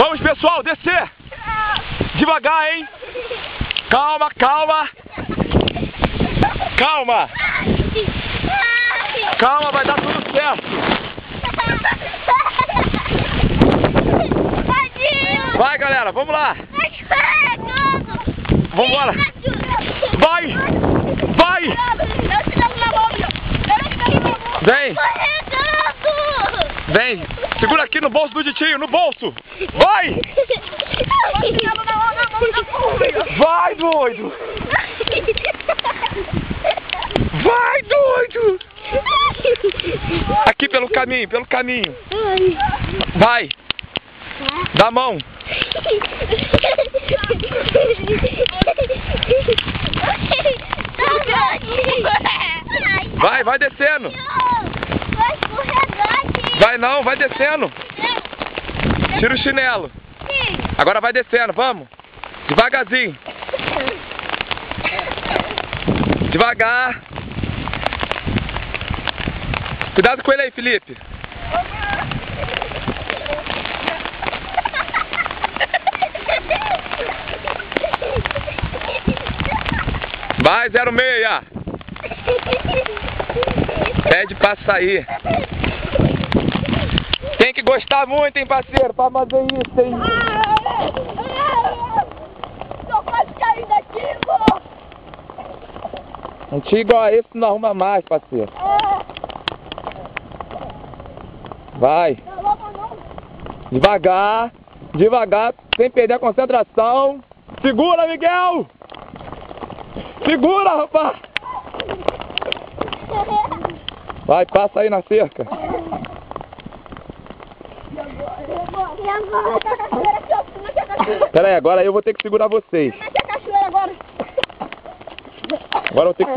Vamos, pessoal, descer. Devagar, hein? Calma, calma. Calma. Calma, vai dar tudo certo. Vai, galera, vamos lá. Vambora. Vai. Vai. Vem. Vem. Segura aqui no bolso do Ditinho, no bolso. Vai. Vai, doido. Vai, doido. Aqui pelo caminho, pelo caminho. Vai. Dá a mão. Vai, vai descendo. Vai não, vai descendo. Tira o chinelo. Agora vai descendo, vamos. Devagarzinho. Devagar. Cuidado com ele aí, Felipe. Vai, 06. Pede pra sair. Tem que gostar muito, hein, parceiro, pra fazer isso, hein. Tô quase caindo daqui, pô. Um tio igual a esse não arruma mais, parceiro. Vai. Devagar, devagar, sem perder a concentração. Segura, Miguel! Segura, rapaz! Vai, passa aí na cerca. E agora? Pera aí, agora eu vou ter que segurar vocês. Como é que é a cachoeira agora? Agora eu vou ter que